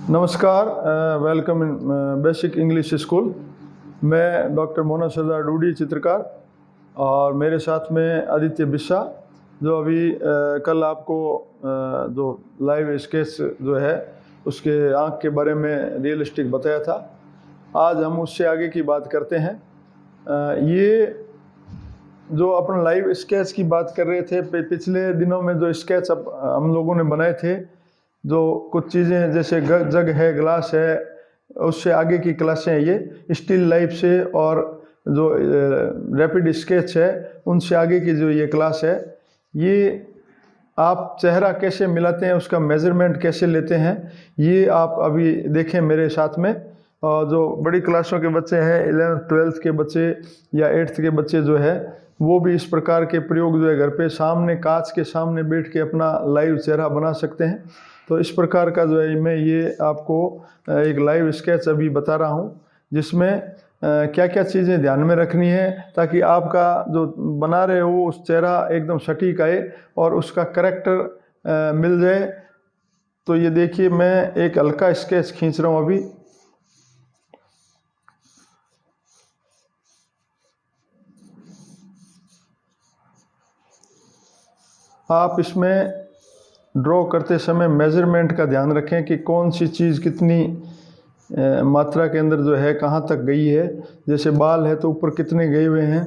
नमस्कार, welcome in basic English school. मैं doctor Mohammad सरदार डूडी चित्रकार और मेरे साथ में आदित्य बिस्सा, जो अभी कल आपको जो लाइव स्केच जो है उसके आँख के बारे में रियलिस्टिक बताया था। आज हम उससे आगे की बात करते हैं। ये जो अपन लाइव स्केच की बात कर रहे थे, पिछले दिनों में जो स्केच अब हम लोगों ने बनाए थे, जो कुछ चीज़ें जैसे जग है, ग्लास है, उससे आगे की क्लासें हैं ये स्टिल लाइफ से, और जो रैपिड स्केच है उनसे आगे की जो ये क्लास है, ये आप चेहरा कैसे मिलाते हैं, उसका मेज़रमेंट कैसे लेते हैं, ये आप अभी देखें मेरे साथ में। और जो बड़ी क्लासों के बच्चे हैं, 11th 12th के बच्चे या 8th के बच्चे जो है, वो भी इस प्रकार के प्रयोग जो है घर पे सामने कांच के सामने बैठ के अपना लाइव चेहरा बना सकते हैं। तो इस प्रकार का जो है मैं ये आपको एक लाइव स्केच अभी बता रहा हूँ, जिसमें क्या क्या चीज़ें ध्यान में रखनी है ताकि आपका जो बना रहे हो उस चेहरा एकदम सटीक आए और उसका करेक्टर मिल जाए। तो ये देखिए, मैं एक हल्का स्केच खींच रहा हूँ अभी। आप इसमें ड्रॉ करते समय मेज़रमेंट का ध्यान रखें कि कौन सी चीज़ कितनी मात्रा के अंदर जो है कहाँ तक गई है। जैसे बाल है तो ऊपर कितने गए हुए हैं।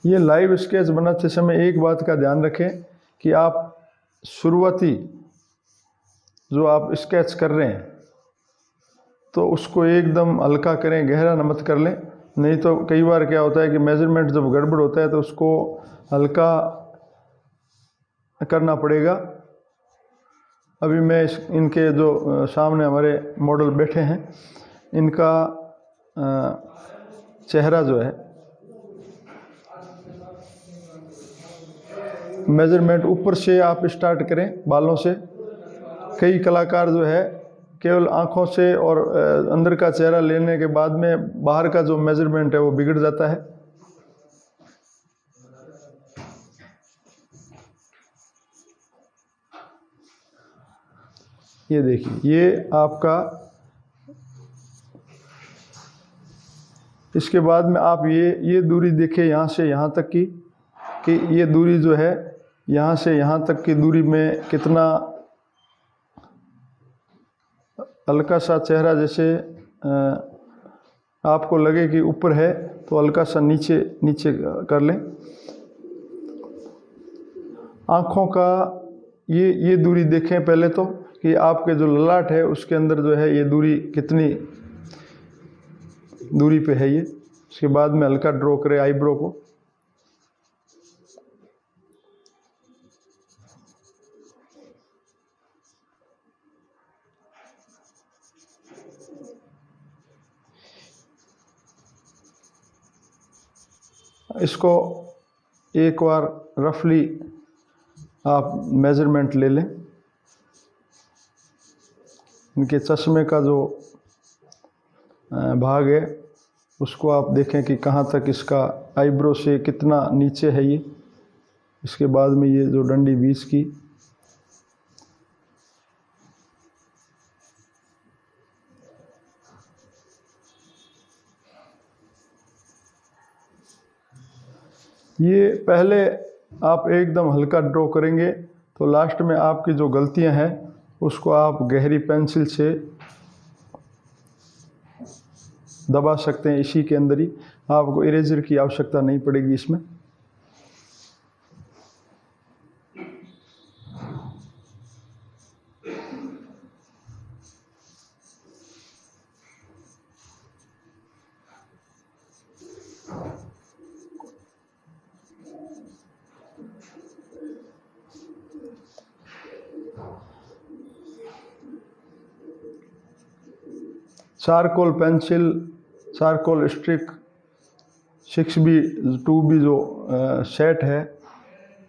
ये लाइव स्केच बनाते समय एक बात का ध्यान रखें कि आप शुरुआती जो आप स्केच कर रहे हैं तो उसको एकदम हल्का करें, गहरा न मत कर लें। नहीं तो कई बार क्या होता है कि मेज़रमेंट जब गड़बड़ होता है तो उसको हल्का करना पड़ेगा। अभी मैं इनके जो सामने हमारे मॉडल बैठे हैं, इनका चेहरा जो है मेज़रमेंट ऊपर से आप स्टार्ट करें, बालों से। कई कलाकार जो है केवल आँखों से और अंदर का चेहरा लेने के बाद में बाहर का जो मेज़रमेंट है वो बिगड़ जाता है। ये देखिए, ये आपका, इसके बाद में आप ये दूरी देखें यहाँ से यहाँ तक की, कि ये दूरी जो है यहाँ से यहाँ तक की दूरी में कितना हल्का सा चेहरा, जैसे आपको लगे कि ऊपर है तो हल्का सा नीचे नीचे कर लें। आँखों का ये दूरी देखें पहले तो, कि आपके जो ललाट है उसके अंदर जो है ये दूरी कितनी दूरी पे है ये। उसके बाद में हल्का ड्रॉ करें आईब्रो को। इसको एक बार रफली आप मेज़रमेंट ले लें। इनके चश्मे का जो भाग है उसको आप देखें कि कहाँ तक इसका आईब्रो से कितना नीचे है ये। इसके बाद में ये जो डंडी बीच की, ये पहले आप एकदम हल्का ड्रॉ करेंगे तो लास्ट में आपकी जो गलतियां हैं उसको आप गहरी पेंसिल से दबा सकते हैं। इसी के अंदर ही आपको इरेजर की आवश्यकता नहीं पड़ेगी इसमें। Charcoal pencil, charcoal streak 6B 2B जो सेट है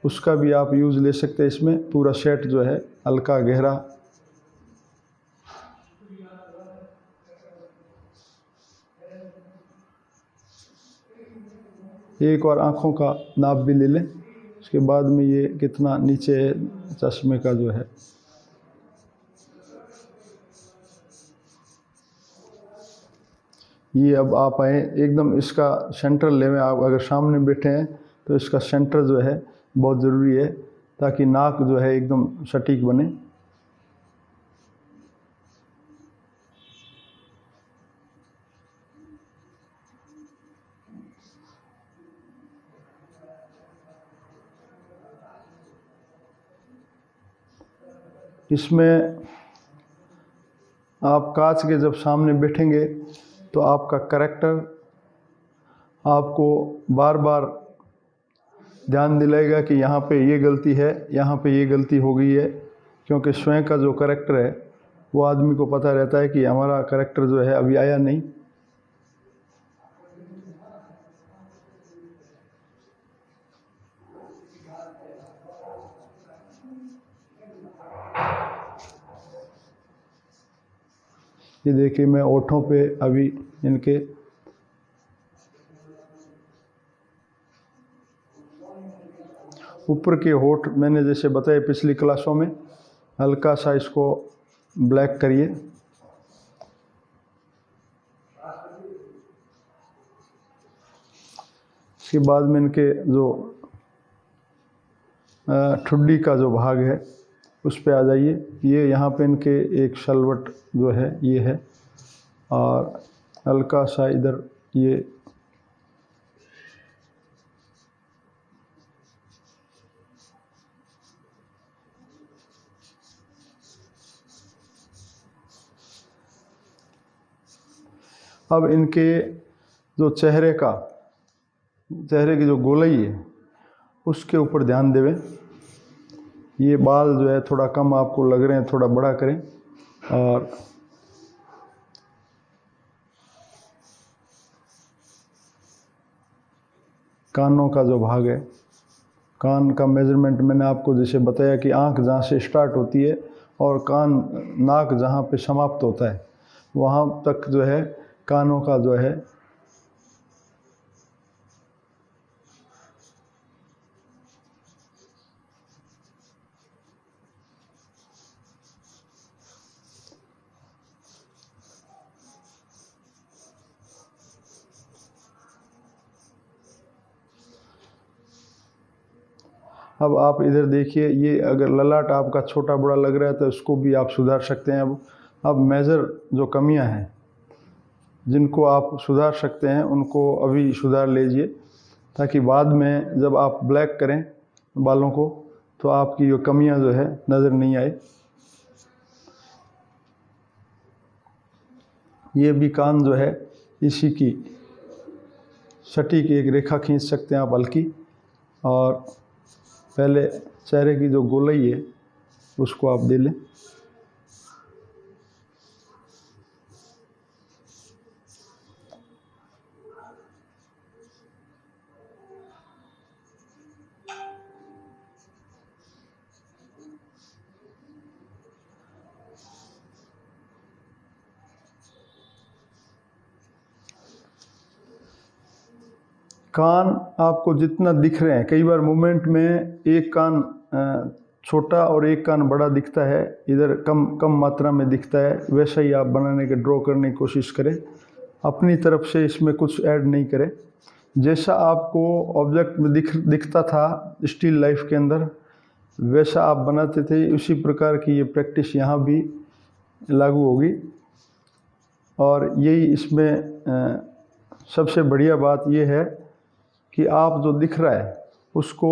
उसका भी आप यूज़ ले सकते हैं। इसमें पूरा सेट जो है हल्का गहरा। एक बार आँखों का नाप भी ले लें, उसके बाद में ये कितना नीचे है चश्मे का जो है। ये अब आप आए एकदम इसका सेंटर ले में, आप अगर सामने बैठे हैं तो इसका सेंटर जो है बहुत ज़रूरी है, ताकि नाक जो है एकदम सटीक बने। इसमें आप कांच के जब सामने बैठेंगे तो आपका करैक्टर आपको बार बार ध्यान दिलाएगा कि यहाँ पे ये गलती है, यहाँ पे ये गलती हो गई है, क्योंकि स्वयं का जो करैक्टर है वो आदमी को पता रहता है कि हमारा करैक्टर जो है अभी आया नहीं। ये देखिए मैं ओठों पे अभी इनके ऊपर के होठ मैंने जैसे बताया पिछली क्लासों में, हल्का सा इसको ब्लैक करिए। इसके बाद में इनके जो ठुड्डी का जो भाग है उस पे आ जाइए। ये यहाँ पे इनके एक सलवट जो है ये है, और हल्का सा इधर ये अब इनके जो चेहरे की जो गोलाई है उसके ऊपर ध्यान देवें। ये बाल जो है थोड़ा कम आपको लग रहे हैं, थोड़ा बड़ा करें। और कानों का जो भाग है, कान का मेजरमेंट मैंने आपको जैसे बताया कि आँख जहाँ से स्टार्ट होती है और कान नाक जहाँ पे समाप्त होता है वहाँ तक जो है कानों का जो है अब आप इधर देखिए, ये अगर ललाट आपका छोटा बड़ा लग रहा है तो इसको भी आप सुधार सकते हैं। अब मेजर जो कमियां हैं जिनको आप सुधार सकते हैं उनको अभी सुधार लीजिए, ताकि बाद में जब आप ब्लैक करें बालों को तो आपकी ये कमियां जो है नज़र नहीं आए। ये भी कान जो है इसी की सटीक एक रेखा खींच सकते हैं आप हल्की, और पहले चेहरे की जो गोलाई है उसको आप दे लें। कान आपको जितना दिख रहे हैं, कई बार मूवमेंट में एक कान छोटा और एक कान बड़ा दिखता है, इधर कम मात्रा में दिखता है, वैसा ही आप बनाने के ड्रॉ करने की कोशिश करें। अपनी तरफ से इसमें कुछ ऐड नहीं करें। जैसा आपको ऑब्जेक्ट में दिखता था स्टिल लाइफ के अंदर वैसा आप बनाते थे, उसी प्रकार की ये प्रैक्टिस यहाँ भी लागू होगी। और यही इसमें सबसे बढ़िया बात ये है कि आप जो दिख रहा है उसको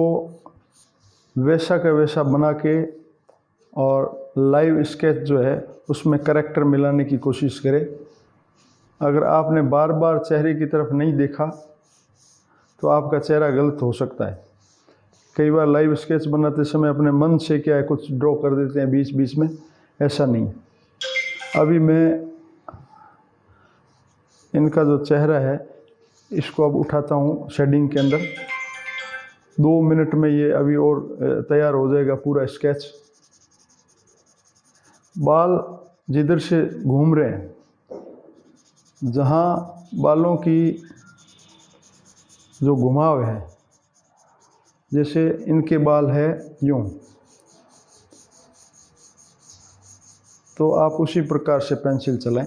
वैसा का वैसा बना के और लाइव स्केच जो है उसमें करैक्टर मिलाने की कोशिश करें। अगर आपने बार बार चेहरे की तरफ नहीं देखा तो आपका चेहरा गलत हो सकता है। कई बार लाइव स्केच बनाते समय अपने मन से क्या है कुछ ड्रॉ कर देते हैं बीच बीच में, ऐसा नहीं है। अभी मैं इनका जो चेहरा है इसको अब उठाता हूँ शेडिंग के अंदर। 2 मिनट में ये अभी और तैयार हो जाएगा पूरा स्केच। बाल जिधर से घूम रहे हैं, जहाँ बालों की जो घुमाव है, जैसे इनके बाल है यूं, तो आप उसी प्रकार से पेंसिल चलाएं।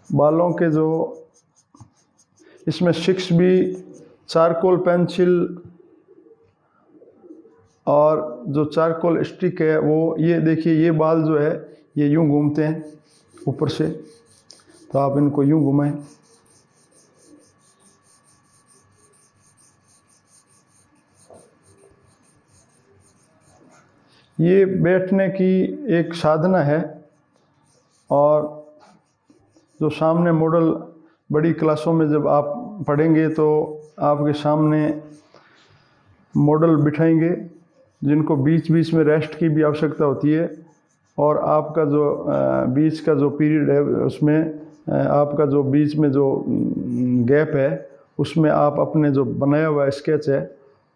बालों के जो इसमें 6B चारकोल पेंसिल और जो चारकोल स्टिक है वो, ये देखिए ये बाल जो है ये यूं घूमते हैं ऊपर से, तो आप इनको यूं घुमाएं। ये बैठने की एक साधना है, और जो सामने मॉडल बड़ी क्लासों में जब आप पढ़ेंगे तो आपके सामने मॉडल बिठाएंगे जिनको बीच बीच में रेस्ट की भी आवश्यकता होती है, और आपका जो बीच का जो पीरियड है उसमें आपका जो बीच में जो गैप है उसमें आप अपने जो बनाया हुआ स्केच है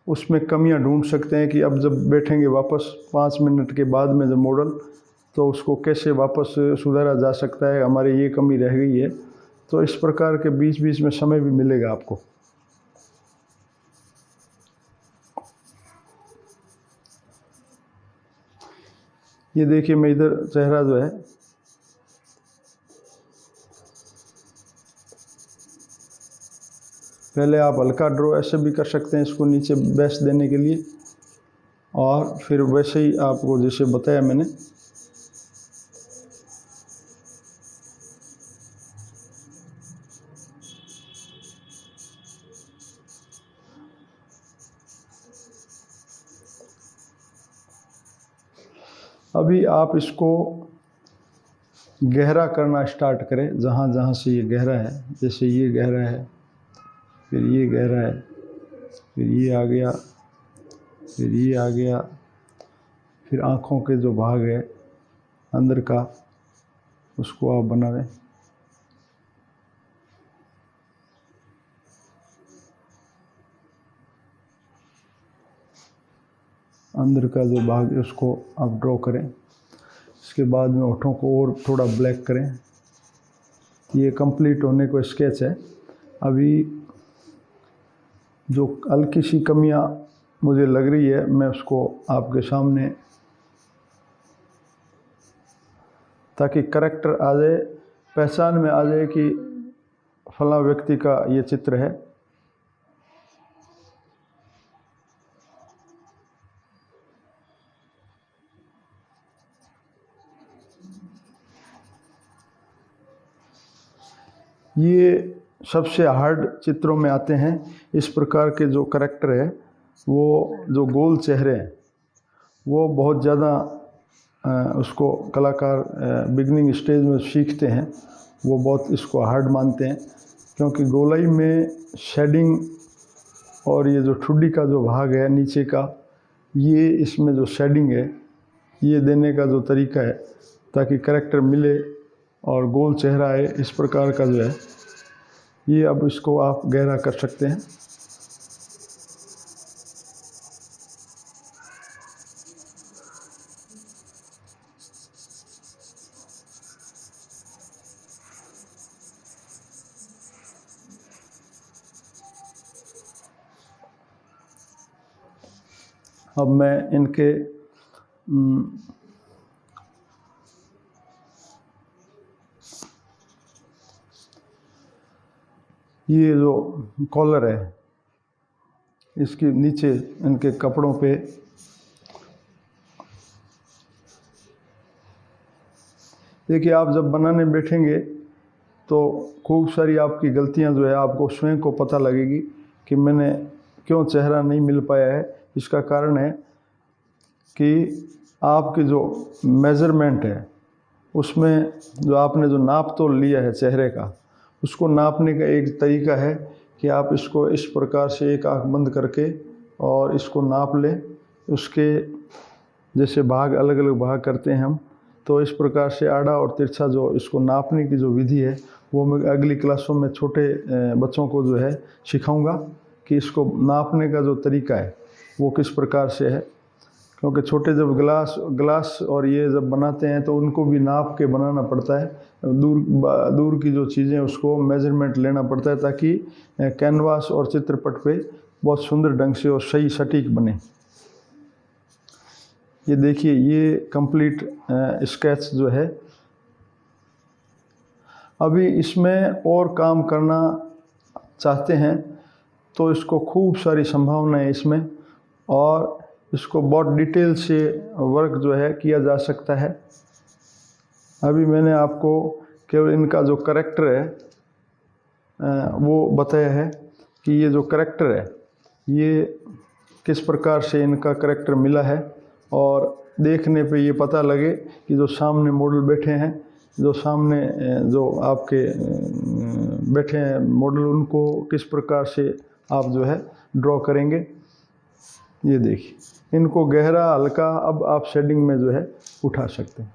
उसमें कमियां ढूंढ सकते हैं कि अब जब बैठेंगे वापस 5 मिनट के बाद में जब मॉडल, तो उसको कैसे वापस सुधारा जा सकता है, हमारी ये कमी रह गई है। तो इस प्रकार के बीच बीच में समय भी मिलेगा आपको। ये देखिए मैं इधर चेहरा जो है पहले आप हल्का ड्रॉ ऐसे भी कर सकते हैं इसको नीचे बेस देने के लिए, और फिर वैसे ही आपको जैसे बताया मैंने अभी आप इसको गहरा करना स्टार्ट करें, जहाँ जहाँ से ये गहरा है, जैसे ये गहरा है, फिर ये गहरा है, फिर ये आ गया, फिर ये आ गया, फिर आँखों के जो भाग है अंदर का उसको आप बनावें। अंदर का जो भाग है उसको आप ड्रॉ करें। इसके बाद में होठों को और थोड़ा ब्लैक करें। ये कंप्लीट होने को स्केच है। अभी जो हल्की सी कमियां मुझे लग रही है मैं उसको आपके सामने, ताकि करेक्टर आ जाए, पहचान में आ जाए कि फला व्यक्ति का ये चित्र है। ये सबसे हार्ड चित्रों में आते हैं। इस प्रकार के जो करेक्टर है वो जो गोल चेहरे हैं वो बहुत ज़्यादा उसको कलाकार बिगनिंग स्टेज में सीखते हैं, वो बहुत इसको हार्ड मानते हैं, क्योंकि गोलाई में शेडिंग और ये जो ठुड्डी का जो भाग है नीचे का, ये इसमें जो शेडिंग है ये देने का जो तरीका है ताकि करेक्टर मिले और गोल चेहरा है, इस प्रकार का जो है ये। अब इसको आप गहरा कर सकते हैं। अब मैं इनके ये जो कॉलर है इसके नीचे इनके कपड़ों पे देखिए, आप जब बनाने बैठेंगे तो खूब सारी आपकी गलतियां जो है आपको स्वयं को पता लगेगी कि मैंने क्यों चेहरा नहीं मिल पाया है। इसका कारण है कि आपकी जो मेज़रमेंट है उसमें जो आपने जो नाप तोल लिया है चेहरे का, उसको नापने का एक तरीका है कि आप इसको इस प्रकार से एक आँख बंद करके और इसको नाप लें। उसके जैसे भाग अलग अलग भाग करते हैं हम, तो इस प्रकार से आड़ा और तिरछा जो इसको नापने की जो विधि है वो मैं अगली क्लासों में छोटे बच्चों को जो है सिखाऊंगा कि इसको नापने का जो तरीका है वो किस प्रकार से है, क्योंकि छोटे जब ग्लास और ये जब बनाते हैं तो उनको भी नाप के बनाना पड़ता है। दूर की जो चीज़ें उसको मेजरमेंट लेना पड़ता है ताकि कैनवास और चित्रपट पे बहुत सुंदर ढंग से और सही सटीक बने। ये देखिए, ये कंप्लीट स्केच जो है। अभी इसमें और काम करना चाहते हैं तो इसको खूब सारी संभावना है इसमें, और इसको बहुत डिटेल से वर्क जो है किया जा सकता है। अभी मैंने आपको केवल इनका जो करैक्टर है वो बताया है कि ये जो करैक्टर है ये किस प्रकार से इनका करैक्टर मिला है, और देखने पे ये पता लगे कि जो सामने मॉडल बैठे हैं, जो सामने जो आपके बैठे हैं मॉडल, उनको किस प्रकार से आप जो है ड्रॉ करेंगे। ये देखिए, इनको गहरा हल्का अब आप शेडिंग में जो है उठा सकते हैं।